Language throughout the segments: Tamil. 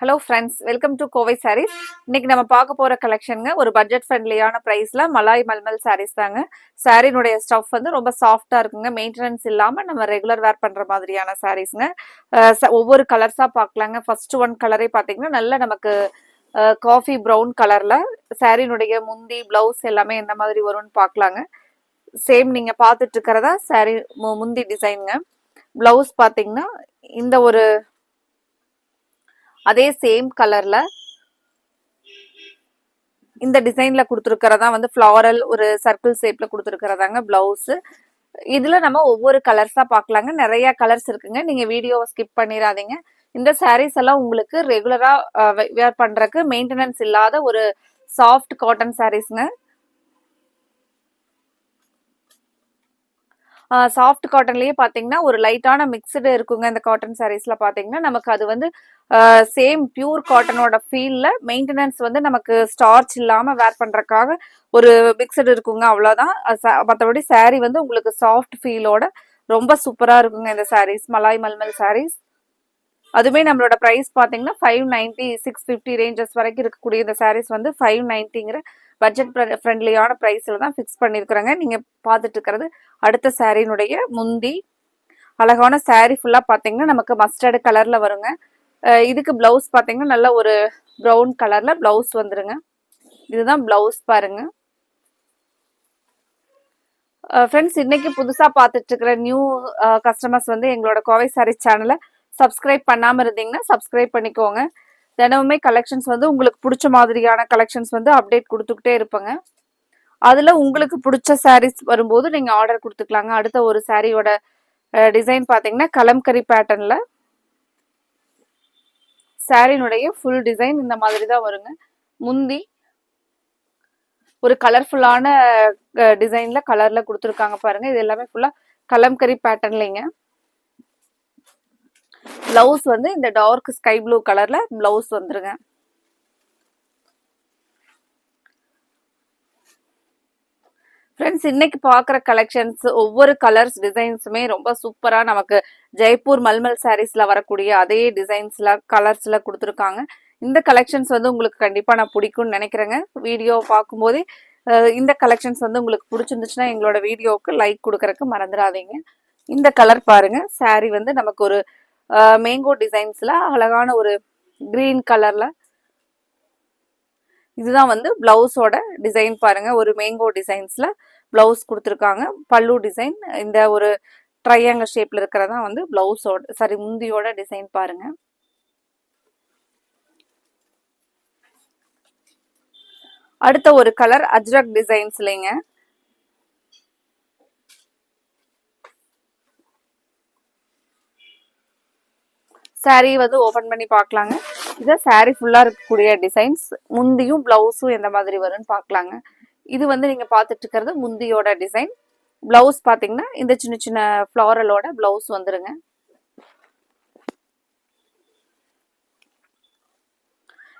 Hello friends, welcome to Kovai Sarees. இன்னைக்கு நம்ம பார்க்க போற கலெக்ஷனுங்க ஒரு பட்ஜெட் ஃப்ரெண்ட்லியான பிரைஸ்ல மலாய் மல்மல் சாரீஸ் தாங்க. சாரீனுடைய ஸ்டஃப் வந்து ரொம்ப சாஃப்டா இருக்குங்க. மெயின்டெனன்ஸ் இல்லாம நம்ம ரெகுலர் வேர் பண்ற மாதிரியான சாரீஸ்ங்க. ஒவ்வொரு கலர்ஸா பார்க்கலாங்க. ஃபர்ஸ்ட் ஒன் கலரே பார்த்தீங்கன்னா நல்ல நமக்கு காஃபி ப்ரௌன் கலர்ல சாரீனுடைய முந்தி பிளவுஸ் எல்லாமே எந்த மாதிரி வரும்னு பார்க்கலாங்க. சேம் நீங்க பார்த்துட்டு இருக்கிறதா சாரீ முந்தி டிசைனுங்க. பிளவுஸ் பார்த்தீங்கன்னா இந்த ஒரு அதே சேம் கலர்ல இந்த டிசைன்ல கொடுத்துருக்கிறதா வந்து ஃப்ளாரல் ஒரு சர்க்கிள் ஷேப்ல கொடுத்துருக்கிறதாங்க பிளவுஸ். இதுல நம்ம ஒவ்வொரு கலர்ஸா பார்க்கலாங்க. நிறைய கலர்ஸ் இருக்குங்க. நீங்க வீடியோவை ஸ்கிப் பண்ணிடாதீங்க. இந்த சாரீஸ் எல்லாம் உங்களுக்கு ரெகுலரா வேர் பண்றதுக்கு மெயின்டெனன்ஸ் இல்லாத ஒரு சாஃப்ட் காட்டன் சாரீஸ்ங்க. சாஃப்ட் காட்டன்லயே பாத்தீங்கன்னா ஒரு லைட்டான மிக்சடு இருக்குங்க. இந்த காட்டன் சாரீஸ்ல பாத்தீங்கன்னா நமக்கு அது வந்து சேம் பியூர் காட்டனோட ஃபீல்ல மெயின்டெனன்ஸ் வந்து நமக்கு ஸ்டார்ச் இல்லாம வேர் பண்றதுக்காக ஒரு மிக்சடு இருக்குங்க. அவ்வளவுதான். மற்றபடி சாரீ வந்து உங்களுக்கு சாஃப்ட் ஃபீலோட ரொம்ப சூப்பரா இருக்குங்க இந்த சாரீஸ், மலாய் மல்மல் சாரீஸ். அதுவே நம்மளோட ப்ரைஸ் பார்த்தீங்கன்னா 590 650 ரேஞ்சஸ் வரைக்கும் இருக்கக்கூடிய இந்த சாரீஸ் வந்து 590ங்கிற பட்ஜெட் ஃப்ரெண்ட்லியான ப்ரைஸில் தான் ஃபிக்ஸ் பண்ணியிருக்கிறோங்க. நீங்கள் பார்த்துட்டு இருக்கிறது அடுத்த சாரீனுடைய முந்தி. அழகான சாரீ ஃபுல்லாக பார்த்தீங்கன்னா நமக்கு மஸ்டர்டு கலரில் வருங்க. இதுக்கு பிளவுஸ் பார்த்தீங்கன்னா நல்ல ஒரு ப்ரௌன் கலரில் பிளவுஸ் வந்துருங்க. இதுதான் பிளவுஸ் பாருங்க. ஃப்ரெண்ட்ஸ், இன்னைக்கு புதுசாக பார்த்துட்டு இருக்கிற நியூ கஸ்டமர்ஸ் வந்து எங்களோட கோவை சாரீஸ் சேனலை சப்ஸ்கிரைப் பண்ணாமல் இருந்தீங்கன்னா சப்ஸ்கிரைப் பண்ணிக்கோங்க. தினமுமே கலெக்ஷன்ஸ் வந்து உங்களுக்கு பிடிச்ச மாதிரியான கலெக்ஷன்ஸ் வந்து அப்டேட் கொடுத்துக்கிட்டே இருப்பேங்க. அதில் உங்களுக்கு பிடிச்ச சாரீஸ் வரும்போது நீங்கள் ஆர்டர் கொடுத்துக்கலாங்க. அடுத்த ஒரு சாரியோட டிசைன் பார்த்தீங்கன்னா கலம்கரி பேட்டர்னில் சாரினுடைய ஃபுல் டிசைன் இந்த மாதிரி தான் வருங்க. முந்தி ஒரு கலர்ஃபுல்லான டிசைன்ல கலர்ல கொடுத்துருக்காங்க பாருங்க. இது எல்லாமே ஃபுல்லா கலம்கரி பேட்டர்ன்லைங்க. பிளவுஸ் வந்து இந்த டார்க் ஸ்கை ப்ளூ கலர்ல பிளவுஸ் வந்துருங்க. ஃப்ரெண்ட்ஸ், இன்னைக்கு பார்க்குற கலெக்ஷன்ஸ் ஒவ்வொரு கலர்ஸ் டிசைன்ஸுமே ரொம்ப சூப்பரா நமக்கு ஜெய்ப்பூர் மல்மல் சாரீஸ்ல வரக்கூடிய அதே டிசைன்ஸ்ல கலர்ஸ்ல கொடுத்துருக்காங்க. இந்த கலெக்ஷன்ஸ் வந்து உங்களுக்கு கண்டிப்பா நான் பிடிக்கும்னு நினைக்கிறேங்க. வீடியோ பார்க்கும்போதே இந்த கலெக்ஷன்ஸ் வந்து உங்களுக்கு பிடிச்சிருந்துச்சுன்னா எங்களோட வீடியோவுக்கு லைக் கொடுக்கறதுக்கு மறந்துடாதீங்க. இந்த கலர் பாருங்க. சாரீ வந்து நமக்கு ஒரு மேங்கோ டிசைன்ஸ்ல அழகான ஒரு கிரீன் கலர்ல. இதுதான் வந்து பிளவுஸோட டிசைன் பாருங்க. ஒரு மேங்கோ டிசைன்ஸ்ல பிளவுஸ் கொடுத்துருக்காங்க. பல்லு டிசைன் இந்த ஒரு ட்ரையாங்கிள் ஷேப்ல இருக்கிறதா வந்து பிளவுஸோட முந்தியோட டிசைன் பாருங்க. அடுத்த ஒரு கலர் அஜ்ரக் டிசைன்ஸ்லங்க. சாரீ வந்து ஓபன் பண்ணி பார்க்கலாங்க. இதை சாரீ ஃபுல்லா இருக்கக்கூடிய டிசைன்ஸ். முந்தியும் பிளவுஸும் எந்த மாதிரி வரும்னு பார்க்கலாங்க. இது வந்து நீங்க பார்த்துட்டு இருக்கிறது முந்தியோட டிசைன். பிளவுஸ் பாத்தீங்கன்னா இந்த சின்ன சின்ன ஃப்ளாரலோட பிளவுஸ் வந்துருங்க.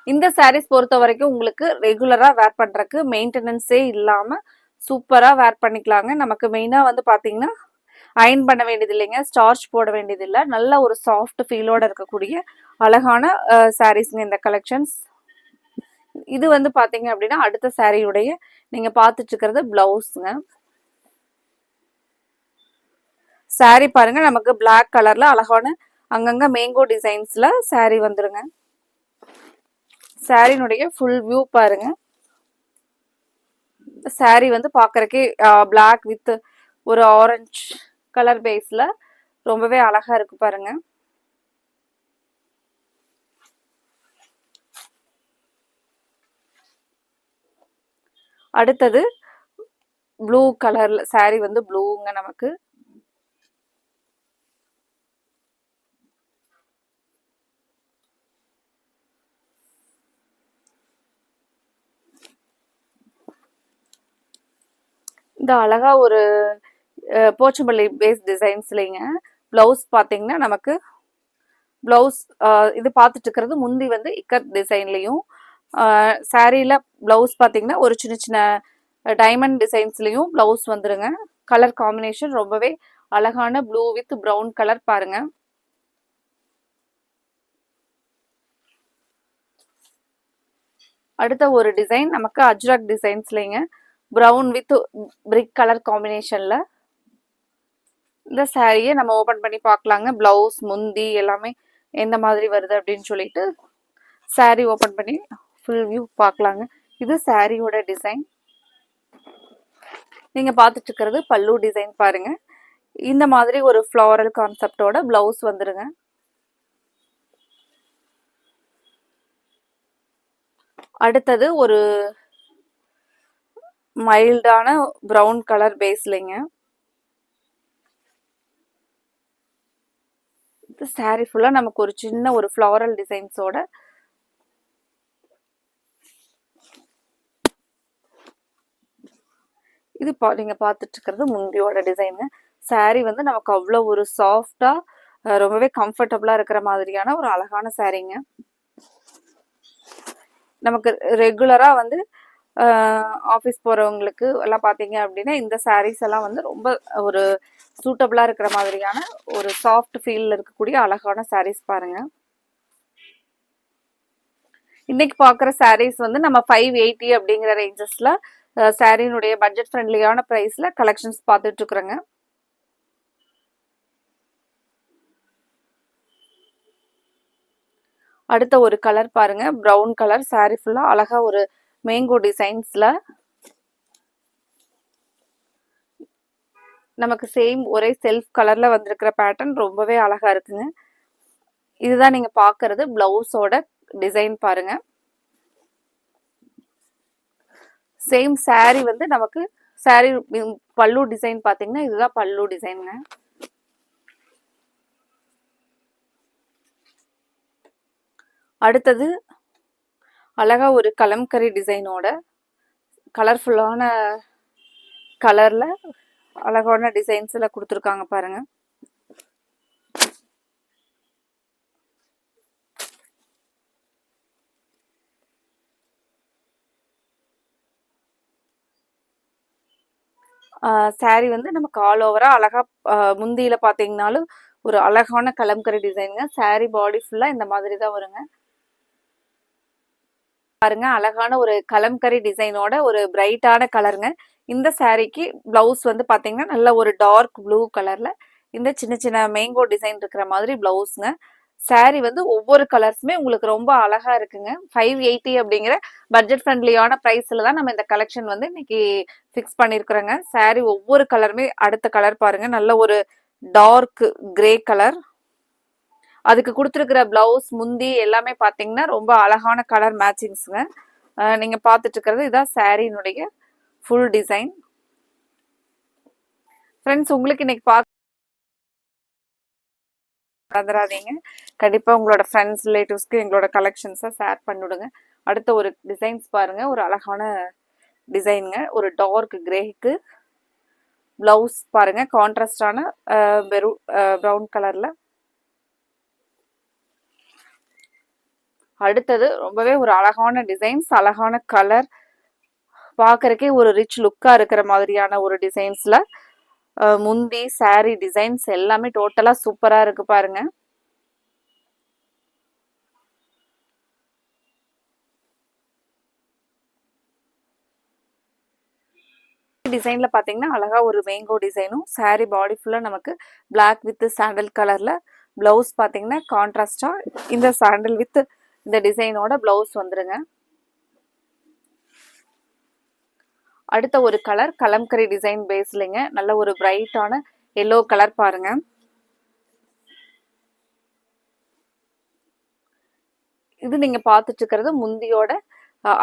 இந்த சாரீஸ் பொறுத்த வரைக்கும் உங்களுக்கு ரெகுலரா வேர் பண்றதுக்கு மெயின்டெனன்ஸே இல்லாம சூப்பரா வேர் பண்ணிக்கலாங்க. நமக்கு மெயினா வந்து பாத்தீங்கன்னா அயன் பண்ண வேண்டியது இல்லைங்க, ஸ்டார்ச் போட வேண்டியது இல்லை. நல்ல ஒரு சாஃப்ட் ஃபீலோட இருக்கக்கூடிய அழகான சாரீஸ்ங்க இந்த கலெக்ஷன்ஸ். இது வந்து பாத்தீங்க அப்படின்னா அடுத்த சாரியுடைய நீங்க பார்த்துட்டு இருக்கிறது பிளவுஸ்ங்க. சாரீ பாருங்க. நமக்கு பிளாக் கலர்ல அழகான அங்கங்க மேங்கோ டிசைன்ஸ்ல சாரீ வந்துருங்க. சாரினுடைய ஃபுல் வியூ பாருங்க. சாரீ வந்து பாக்குறதுக்கே பிளாக் வித் ஒரு ஆரஞ்சு கலர் பேஸ்ல ரொம்பவே அழகா இருக்கு பாருங்க. அடுத்தது ப்ளூ கலர்ல சாரீ வந்து ப்ளூங்க. நமக்கு இந்த அழகா ஒரு போச்சம்பள்ளி பேஸ் டிசைன்ஸ்லங்க. பிளவுஸ் பாத்தீங்கன்னா நமக்கு பிளவுஸ் இது பார்த்துட்டு இருக்கிறது முந்தி வந்து இக்கத் டிசைன்லயும், சாரீல பிளவுஸ் பாத்தீங்கன்னா ஒரு சின்ன சின்ன டைமண்ட் டிசைன்ஸ்லயும் பிளவுஸ் வந்துருங்க. கலர் காம்பினேஷன் ரொம்பவே அழகான ப்ளூ வித் ப்ரௌன் கலர் பாருங்க. அடுத்த ஒரு டிசைன் நமக்கு அஜ்ரக் டிசைன்ஸ்லங்க ப்ரௌன் வித் பிரிக் கலர் காம்பினேஷன்ல இந்த சாரியை நம்ம ஓபன் பண்ணி பார்க்கலாங்க. பிளவுஸ் முந்தி எல்லாமே எந்த மாதிரி வருது அப்படின்னு சொல்லிட்டு சாரி ஓபன் பண்ணி ஃபுல் வியூ பார்க்கலாங்க. இது சாரியோட டிசைன். நீங்க பார்த்துட்டு இருக்கிறது பல்லு டிசைன் பாருங்க. இந்த மாதிரி ஒரு ஃப்ளாரல் கான்செப்டோட பிளவுஸ் வந்துருங்க. அடுத்தது ஒரு மைல்டான பிரவுன் கலர் பேஸ்லிங்க. இது சாரி ஃபுல்லா நமக்கு ஒரு சின்ன ஒரு ஃப்ளாரல் டிசைன்ஸோட இது நீங்க பார்த்துட்டு இருக்கிறது முந்தியோட டிசைனு. சாரி வந்து நமக்கு அவ்வளோ ஒரு சாஃப்டா ரொம்பவே கம்ஃபர்டபுளா இருக்கிற மாதிரியான ஒரு அழகான சாரீங்க. நமக்கு ரெகுலரா வந்து ஆஃபீஸ் போறவங்களுக்கு எல்லாம் பார்த்தீங்க அப்படின்னா இந்த சாரீஸ் எல்லாம் வந்து ரொம்ப ஒரு சூட்டபிளா இருக்கிற மாதிரியான ஒரு சாஃப்ட் ஃபீல்ல இருக்கக்கூடிய அழகான சாரீஸ் பாருங்க. இன்னைக்கு பார்க்குற சாரீஸ் வந்து நம்ம 580 அப்படிங்கிற ரேஞ்சஸ்ல சாரியினுடைய பட்ஜெட் ஃப்ரெண்ட்லியான ப்ரைஸ்ல கலெக்ஷன்ஸ் பார்த்துட்டு இருக்கிறோங்க. அடுத்த ஒரு கலர் பாருங்க, ப்ரௌன் கலர் சாரி ஃபுல்லா அழகா ஒரு மேங்கோ டிசைன்ஸ்ல நமக்கு சேம் ஒரே செல்ஃப் கலர்ல வந்திருக்கிற பேட்டர்ன் ரொம்பவே அழகா இருக்குங்க. இதுதான் நீங்க பாக்குறது பிளவுஸோட டிசைன் பாருங்க. சேம் சாரி வந்து நமக்கு சாரி பல்லு டிசைன் பாத்தீங்கன்னா இதுதான் பல்லு டிசைனுங்க. அடுத்தது அழகா ஒரு கலம்கரி டிசைனோட கலர்ஃபுல்லான கலர்ல அழகான டிசைன்ஸ்ல கொடுத்துருக்காங்க பாருங்க. சாரி வந்து நமக்கு ஆல் ஓவரா அழகா முந்தியில பாத்தீங்கன்னாலும் ஒரு அழகான கலம்கரி டிசைனுங்க. சாரி பாடி ஃபுல்லா இந்த மாதிரி தான் வருங்க. பாருங்க அழகான ஒரு கலம்கரி டிசைனோட ஒரு பிரைட்டான கலருங்க. இந்த சாரிக்கு பிளவுஸ் வந்து பாத்தீங்கன்னா நல்ல ஒரு டார்க் ப்ளூ கலர்ல இந்த சின்ன சின்ன மேங்கோ டிசைன் இருக்கிற மாதிரி பிளவுஸ்ங்க. சாரி வந்து ஒவ்வொரு கலர்ஸுமே உங்களுக்கு ரொம்ப அழகா இருக்குங்க. 580 அப்படிங்கிற பட்ஜெட் ஃப்ரெண்ட்லியான ப்ரைஸ்ல தான் நம்ம இந்த கலெக்ஷன் வந்து இன்னைக்கு ஃபிக்ஸ் பண்ணிருக்கிறோங்க. சாரி ஒவ்வொரு கலருமே அடுத்த கலர் பாருங்க, நல்ல ஒரு டார்க் கிரே கலர். அதுக்கு கொடுத்துருக்கிற பிளவுஸ் முந்தி எல்லாமே பாத்தீங்கன்னா ரொம்ப அழகான கலர் மேட்சிங்ஸுங்க. நீங்க பார்த்துட்டு இருக்கிறது இதான் சாரியினுடைய ஃபுல் டிசைன். ஃப்ரெண்ட்ஸ் உங்களுக்கு இன்னைக்கு மறந்துடாதீங்க, கண்டிப்பா உங்களோட ஃப்ரெண்ட்ஸ் ரிலேட்டிவ்ஸ்க்கு எங்களோட கலெக்ஷன்ஸை ஷேர் பண்ணிவிடுங்க. அடுத்த ஒரு டிசைன்ஸ் பாருங்க, ஒரு அழகான டிசைனுங்க. ஒரு டார்க் கிரேக்கு பிளவுஸ் பாருங்க, கான்ட்ராஸ்டான ப்ரௌன் கலர்ல. அடுத்தது ரொம்பவே ஒரு அழகான டிசைன்ஸ், அழகான கலர், பார்க்கறக்கே ஒரு ரிச் லுக்கா இருக்கிற மாதிரியான ஒரு டிசைன்ஸ்ல முந்தி சாரி டிசைன்ஸ் எல்லாமே டோட்டலா சூப்பரா இருக்கு பாருங்க. டிசைன்ல பாத்தீங்கன்னா அழகா ஒரு மேங்கோ டிசைனும், சாரி பாடி ஃபுல்லா நமக்கு பிளாக் வித் சாண்டல் கலர்ல, பிளவுஸ் பாத்தீங்கன்னா கான்ட்ராஸ்டா இந்த சாண்டல் வித் இந்த டிசைனோட பிளவுஸ் வந்துருங்க. அடுத்த ஒரு கலர் கலம்கரி டிசைன் பேஸ்லிங்க, நல்ல ஒரு பிரைட்டான எல்லோ கலர் பாருங்க. இது நீங்க பார்த்துட்டு இருக்கிறது முந்தியோட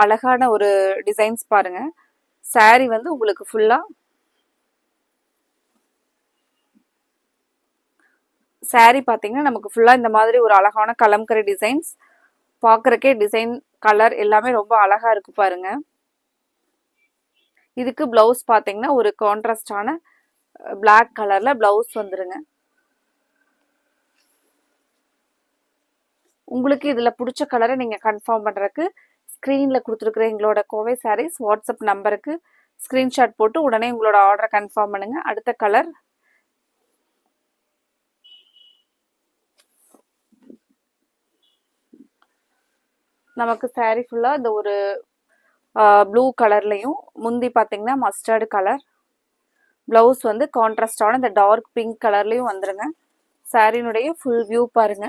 அழகான ஒரு டிசைன்ஸ் பாருங்க. சாரி வந்து உங்களுக்கு ஃபுல்லா சாரி பாத்தீங்கன்னா நமக்கு ஃபுல்லா இந்த மாதிரி ஒரு அழகான கலம்கரி டிசைன்ஸ், பார்க்கறக்கே டிசைன் கலர் எல்லாமே ரொம்ப அழகா இருக்கு பாருங்க. இதுக்கு பிளவுஸ் பாத்தீங்கன்னா ஒரு கான்ட்ராஸ்டான பிளாக் கலர்ல பிளவுஸ் வந்துருங்க. உங்களுக்கு இதுல பிடிச்ச கலரை நீங்க கன்ஃபார்ம் பண்றதுக்கு ஸ்கிரீன்ல கொடுத்துருக்குற எங்களோட கோவை சாரீஸ் வாட்ஸ்அப் நம்பருக்கு ஸ்கிரீன்ஷாட் போட்டு உடனே உங்களோட ஆர்டரை கன்ஃபார்ம் பண்ணுங்க. அடுத்த கலர் நமக்கு saree ஃபுல்லா இந்த ஒரு ப்ளூ கலர்லயும், முந்தி பாத்தீங்கன்னா மஸ்டர்டு கலர், பிளவுஸ் வந்து கான்ட்ராஸ்டான இந்த டார்க் பிங்க் கலர்லயும் வந்துருங்க. சாரினுடைய ஃபுல் வியூ பாருங்க.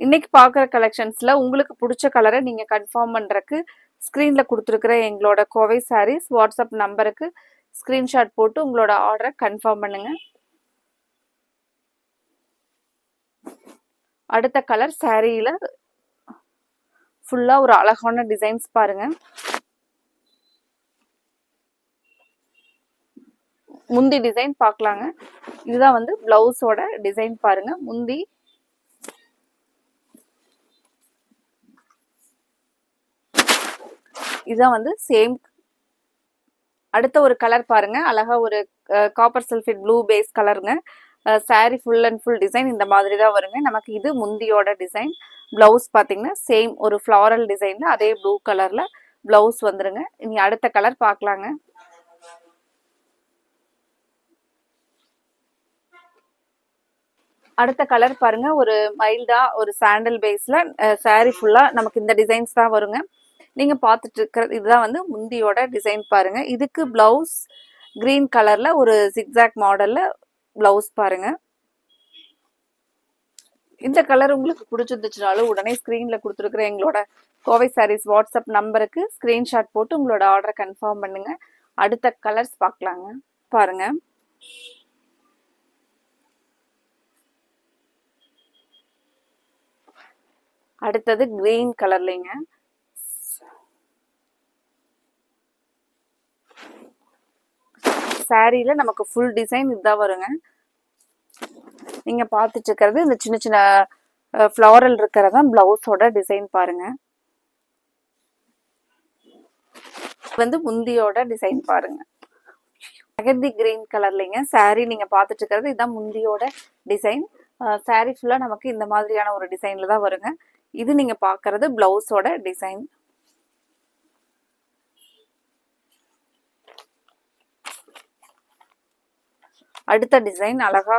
இன்னைக்கு பார்க்குற கலெக்ஷன்ஸ்ல உங்களுக்கு பிடிச்ச கலரை நீங்க கன்ஃபார்ம் பண்றதுக்கு ஸ்க்ரீன்ல கொடுத்துருக்கிற எங்களோட கோவை சாரீஸ் வாட்ஸ்அப் நம்பருக்கு ஸ்க்ரீன்ஷாட் போட்டு உங்களோட ஆர்டரை கன்ஃபார்ம் பண்ணுங்க. அடுத்த கலர் சாரியில ஃபுல்லா ஒரு அழகான டிசைன்ஸ் பாருங்க. முந்தி டிசைன் பார்க்கலாங்க. இதுதான் வந்து பிளவுஸோட டிசைன் பாருங்க. முந்தி இதுதான் வந்து சேம். அடுத்த ஒரு கலர் பாருங்க. அழகா ஒரு காப்பர் சல்ஃபேட் ப்ளூ பேஸ் கலருங்க. Sorry full and full design இந்த மாதிரி தான் வருங்க. நமக்கு இது முந்தியோட டிசைன். பிளவுஸ் பார்த்தீங்கன்னா சேம் ஒரு ஃப்ளாரல் டிசைன்ல அதே ப்ளூ கலர்ல பிளவுஸ் வந்துருங்க. இனி அடுத்த கலர் பார்க்கலாங்க. அடுத்த கலர் பாருங்க. ஒரு மைல்டா ஒரு சாண்டல் பேஸ்ல சாரி ஃபுல்லா நமக்கு இந்த டிசைன்ஸ் தான் வருங்க. நீங்க பார்த்துட்டு இருக்கிறது இதுதான் வந்து முந்தியோட டிசைன் பாருங்க. இதுக்கு பிளவுஸ் கிரீன் கலர்ல ஒரு ஜிக்ஸாக் மாடல்ல பிளவுஸ் பாருங்க. இந்த கலர் உங்களுக்கு பிடிச்சிருந்துச்சுனாலும் உடனே ஸ்க்ரீன்ல கொடுத்துருக்குற எங்களோட கோவை சாரீஸ் வாட்ஸ்அப் நம்பருக்கு ஸ்க்ரீன்ஷாட் போட்டு உங்களோட ஆர்டரை கன்ஃபார்ம் பண்ணுங்க. அடுத்த கலர்ஸ் பார்க்கலாங்க. பாருங்க. அடுத்தது கிரீன் கலர்லைங்க. சாரியில நமக்கு ஃபுல் டிசைன் இதுதான் வருங்க. நீங்க பார்த்துட்டு இருக்கிறது இந்த சின்ன சின்ன ஃப்ளாரல் இருக்கிறதா பிளவுஸோட டிசைன் பாருங்க. வந்து முந்தியோட டிசைன் பாருங்க. மெகந்தி கிரீன் கலர்லைங்க சாரி நீங்க பார்த்துட்டு இருக்கிறது இதுதான் முந்தியோட டிசைன். சாரி ஃபுல்லா நமக்கு இந்த மாதிரியான ஒரு டிசைன்ல தான் வருங்க. இது நீங்க பார்க்கறது பிளவுஸோட டிசைன். அடுத்த டிசைன் அழகா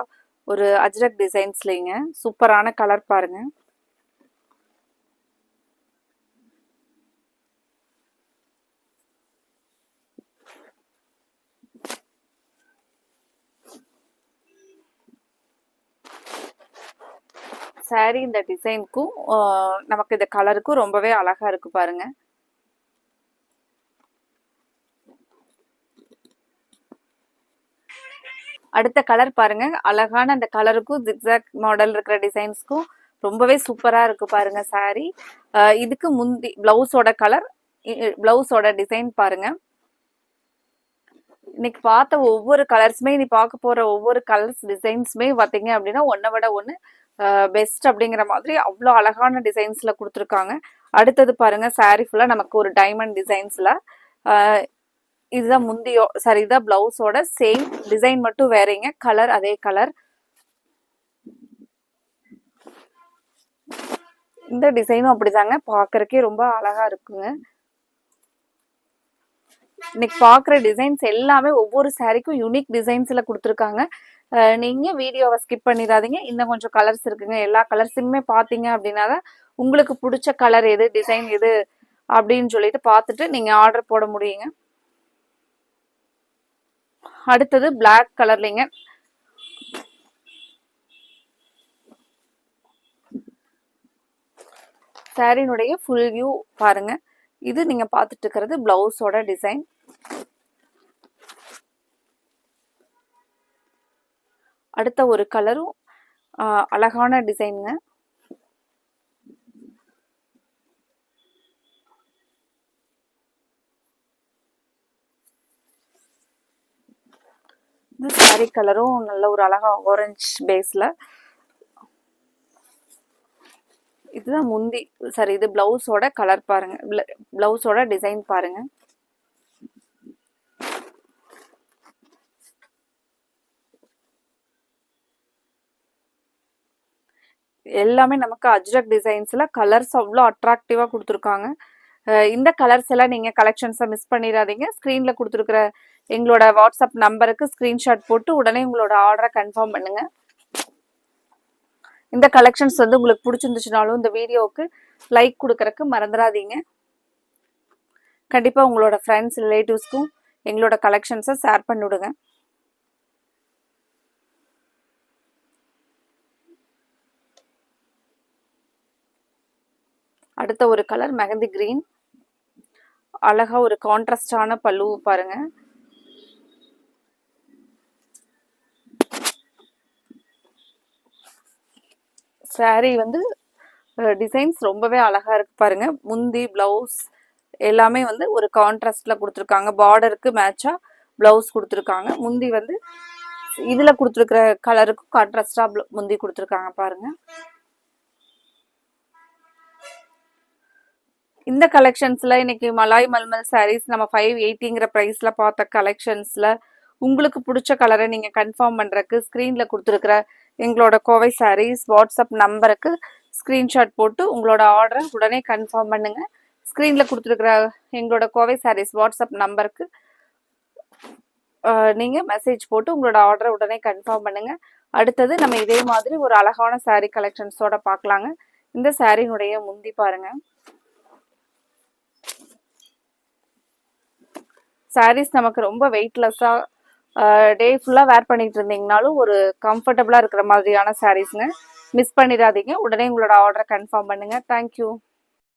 ஒரு அஜ்ரக் டிசைன்ஸ்லங்க சூப்பரான கலர் பாருங்க. சாரி இந்த டிசைனுக்கும் நமக்கு இந்த கலருக்கும் ரொம்பவே அழகா இருக்கு பாருங்க. அடுத்த கலர் பாருங்க. அழகான அந்த கலருக்கும் ஜிக்ஸாக் மாடல் இருக்கிற டிசைன்ஸ்க்கும் ரொம்பவே சூப்பரா இருக்கு பாருங்க சாரி. இதுக்கு முந்தி பிளவுஸோட கலர், பிளவுஸோட டிசைன் பாருங்க. இன்னைக்கு பார்த்த ஒவ்வொரு கலர்ஸுமே நீ பார்க்க போற ஒவ்வொரு கலர்ஸ் டிசைன்ஸுமே பார்த்தீங்க அப்படின்னா ஒன்றை விட ஒன்று பெஸ்ட் அப்படிங்கிற மாதிரி அவ்வளோ அழகான டிசைன்ஸ்ல கொடுத்துருக்காங்க. அடுத்தது பாருங்க சாரி ஃபுல்லா நமக்கு ஒரு டைமண்ட் டிசைன்ஸ்ல. இதுதான் முந்தியோ சாரி இதுதான் பிளவுஸோட சேம் டிசைன் மட்டும் வேறீங்க. கலர் அதே கலர். இந்த டிசைனும் அப்படிதாங்க பாக்குறதுக்கே ரொம்ப அழகா இருக்குங்க. இன்னைக்கு பாக்குற டிசைன்ஸ் எல்லாமே ஒவ்வொரு சாரிக்கும் யூனிக் டிசைன்ஸ்ல கொடுத்துருக்காங்க. நீங்க வீடியோவை ஸ்கிப் பண்ணிடாதீங்க. இன்னும் கொஞ்சம் கலர்ஸ் இருக்குங்க. எல்லா கலர்ஸுமே பாத்தீங்க அப்படின்னா தான் உங்களுக்கு பிடிச்ச கலர் எது டிசைன் எது அப்படின்னு சொல்லிட்டு பார்த்துட்டு நீங்க ஆர்டர் போட முடியுங்க. அடுத்தது பிளாக் கலர்லிங்க. சாரினுடைய ஃபுல் வியூ பாருங்க. இது நீங்க பார்த்துட்டு இருக்கிறது பிளவுஸோட டிசைன். அடுத்த ஒரு கலரும் அழகான டிசைனுங்க. இந்த சாரி கலரும் நல்ல ஒரு அழகா ஆரஞ்சு பேஸ்ல. இதுதான் முந்தி சாரி இது பிளவுஸோட கலர் பாருங்க. பிளவுஸோட டிசைன் பாருங்க. எல்லாமே நமக்கு அஜ்ரக் டிசைன்ஸ்ல கலர்ஸ் அவ்வளோ அட்ராக்டிவா கொடுத்துருக்காங்க. இந்த கலர்ஸ் எல்லாம் நீங்க கலெக்ஷன்ஸை மிஸ் பண்ணிடாதீங்க. ஸ்க்ரீன்ல கொடுத்துருக்கிற எங்களோட வாட்ஸ்அப் நம்பருக்கு ஸ்கிரீன்ஷாட் போட்டு உடனே உங்களோட ஆர்டரை கன்ஃபார்ம் பண்ணுங்க. இந்த கலெக்ஷன்ஸ் வந்து உங்களுக்கு பிடிச்சிருந்துச்சுனாலும் இந்த வீடியோவுக்கு லைக் கொடுக்கறதுக்கு மறந்துடாதீங்க. கண்டிப்பாக உங்களோட ஃப்ரெண்ட்ஸ் ரிலேட்டிவ்ஸ்க்கும் எங்களோட கலெக்ஷன்ஸை ஷேர் பண்ணிவிடுங்க. அடுத்த ஒரு கலர் மெஹந்தி கிரீன். அழகா ஒரு கான்ட்ராஸ்டான பல்லு பாருங்க. சாரி வந்து டிசைன்ஸ் ரொம்பவே அழகா இருக்கு பாருங்க. முந்தி பிளவுஸ் எல்லாமே வந்து ஒரு கான்ட்ராஸ்ட்ல கொடுத்துருக்காங்க. பார்டருக்கு மேட்சா பிளவுஸ் கொடுத்துருக்காங்க. முந்தி வந்து இதுல கொடுத்துருக்கிற கலருக்கு கான்ட்ராஸ்டா முந்தி கொடுத்துருக்காங்க பாருங்க. இந்த கலெக்ஷன்ஸ்ல இன்னைக்கு மலாய் மல்மல் சாரீஸ் நம்ம 580ங்கிற பிரைஸ்ல பார்த்த கலெக்ஷன்ஸ்ல உங்களுக்கு பிடிச்ச கலரை நீங்க கன்ஃபார்ம் பண்றதுக்கு ஸ்கிரீன்ல கொடுத்துருக்கிற எங்களோட கோவை சாரீஸ் வாட்ஸ்அப் நம்பருக்கு ஸ்கிரீன்ஷாட் போட்டு உங்களோட ஆர்டரை உடனே கன்ஃபார்ம் பண்ணுங்க. ஸ்கிரீன்ல கொடுத்துருக்கிற எங்களோட கோவை சாரீஸ் வாட்ஸ்அப் நம்பருக்கு நீங்க மெசேஜ் போட்டு உங்களோட ஆர்டரை உடனே கன்ஃபார்ம் பண்ணுங்க. அடுத்தது நம்ம இதே மாதிரி ஒரு அழகான சாரீ கலெக்ஷன்ஸோட பார்க்கலாங்க. இந்த சாரீனுடைய முந்தி பாருங்க. சாரீஸ் நமக்கு ரொம்ப வெயிட்லெஸ்ஸா டே ஃபுல்லாக வேர் பண்ணிட்டு இருந்தீங்கனாலும் ஒரு கம்ஃபர்டபுளாக இருக்கிற மாதிரியான சாரீஸ்ங்க. மிஸ் பண்ணிடாதீங்க. உடனே உங்களோட ஆர்டரை கன்ஃபார்ம் பண்ணுங்க. தேங்க்யூ.